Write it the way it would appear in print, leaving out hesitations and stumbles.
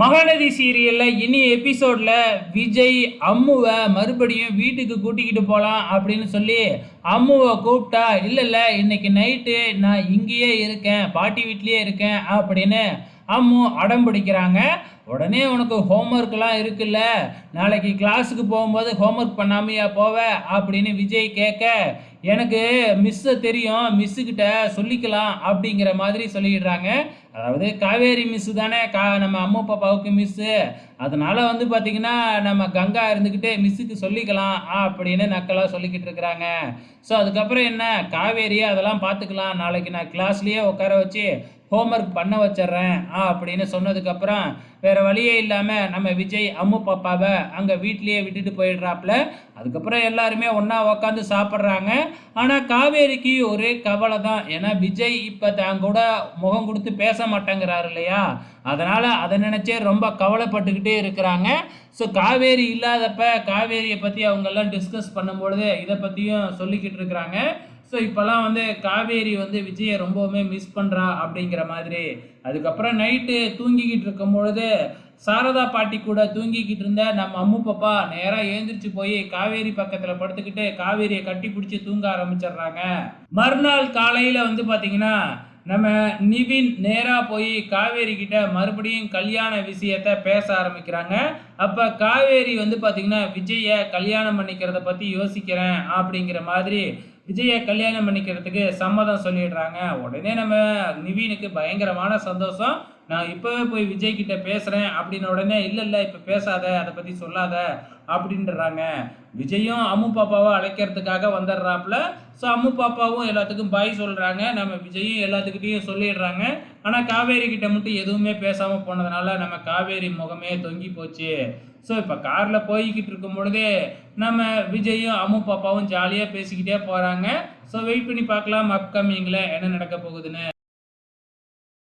மகாநதி சீரியல்ல இனி எபிசோட்ல விஜய் அம்முவை மறுபடியும் வீட்டுக்கு கூட்டிக்கிட்டு போகலாம் அப்படின்னு சொல்லி அம்முவை கூப்பிட்டா, இல்லை இன்னைக்கு நைட்டு நான் இங்கேயே இருக்கேன், பாட்டி வீட்லேயே இருக்கேன் அப்படின்னு அம்மு அடம் பிடிக்கிறாங்க. உடனே உனக்கு ஹோம்ஒர்க்லாம் இருக்குல்ல, நாளைக்கு கிளாஸுக்கு போகும்போது ஹோம்ஒர்க் பண்ணாமையா போவ அப்படின்னு விஜய் கேட்க, எனக்கு மிஸ்ஸை தெரியும், மிஸ்ஸுக்கிட்ட சொல்லிக்கலாம் அப்படிங்கிற மாதிரி சொல்லிடுறாங்க. அதாவது காவேரி மிஸ்ஸு தானே நம்ம அம்மா பாப்பாவுக்கு மிஸ்ஸு, அதனால வந்து பார்த்திங்கன்னா நம்ம கங்கா இருந்துக்கிட்டு மிஸ்ஸுக்கு சொல்லிக்கலாம் அப்படின்னு நக்கலாக சொல்லிக்கிட்டு இருக்கிறாங்க. ஸோ அதுக்கப்புறம் என்ன, காவேரியை அதெல்லாம் பார்த்துக்கலாம், நாளைக்கு நான் கிளாஸ்லேயே உட்கார வச்சு ஹோம்ஒர்க் பண்ண வச்சிட்றேன் அப்படின்னு சொன்னதுக்கப்புறம் வேறு வழியே இல்லாமல் நம்ம விஜய் அம்மு பாப்பாவை அங்கே வீட்லேயே விட்டுட்டு போயிடுறாப்புல. அதுக்கப்புறம் எல்லாருமே ஒன்றா உக்காந்து சாப்பிட்றாங்க. ஆனால் காவேரிக்கு ஒரே கவலை தான், ஏன்னா விஜய் இப்போ தான் கூட முகம் கொடுத்து பேச மாட்டேங்கிறாரு இல்லையா, அதனால் அதை நினச்சே ரொம்ப கவலைப்பட்டுக்கிட்டே இருக்கிறாங்க. ஸோ காவேரி இல்லாதப்ப காவேரியை பற்றி அவங்கெல்லாம் டிஸ்கஸ் பண்ணும்பொழுது இதை பற்றியும் சொல்லிக்கிட்டு இருக்கிறாங்க. ஸோ இப்போல்லாம் வந்து காவேரி வந்து விஜயை ரொம்பவுமே மிஸ் பண்ணுறா அப்படிங்கிற மாதிரி. அதுக்கப்புறம் நைட்டு தூங்கிக்கிட்டு இருக்கும் பொழுது சாரதா பாட்டி கூட தூங்கிக்கிட்டு இருந்த நம்ம அம்மு பாப்பா நேராக எழுந்திரிச்சு போய் காவேரி பக்கத்தில் படுத்துக்கிட்டு காவேரியை கட்டி பிடிச்சி தூங்க ஆரம்பிச்சிடுறாங்க. மறுநாள் காலையில் வந்து பார்த்தீங்கன்னா நம்ம நிவின் நேராக போய் காவேரி கிட்ட மறுபடியும் கல்யாண விஷயத்த பேச ஆரம்பிக்கிறாங்க. அப்போ காவேரி வந்து பார்த்தீங்கன்னா விஜயை கல்யாணம் பண்ணிக்கிறத பற்றி யோசிக்கிறேன் அப்படிங்கிற மாதிரி விஜயை கல்யாணம் பண்ணிக்கிறதுக்கு சம்மதம் சொல்லிடுறாங்க. உடனே நம்ம நிவீனுக்கு பயங்கரமான சந்தோஷம். நான் இப்போவே போய் விஜய் கிட்ட பேசுகிறேன் அப்படின்னு உடனே இல்லை இப்போ பேசாத, அதை பற்றி சொல்லாத அப்படின்றாங்க. விஜயும் அம்மு பாப்பாவை அழைக்கிறதுக்காக வந்துடுறாப்புல. ஸோ அம்மு பாப்பாவும் எல்லாத்துக்கும் பாய் சொல்கிறாங்க, நம்ம விஜயும் எல்லாத்துக்கிட்டையும் சொல்லிடுறாங்க. ஆனால் காவேரி கிட்ட மட்டும் எதுவுமே பேசாமல் போனதுனால நம்ம காவேரி முகமே தொங்கி போச்சு. ஸோ இப்போ காரில் போய்கிட்டு இருக்கும் பொழுதே நம்ம விஜயும் அம்மு பாப்பாவும் ஜாலியாக பேசிக்கிட்டே போகிறாங்க. ஸோ வெயிட் பண்ணி பார்க்கலாம் அப்கமிங்கில் என்ன நடக்க போகுதுன்னு.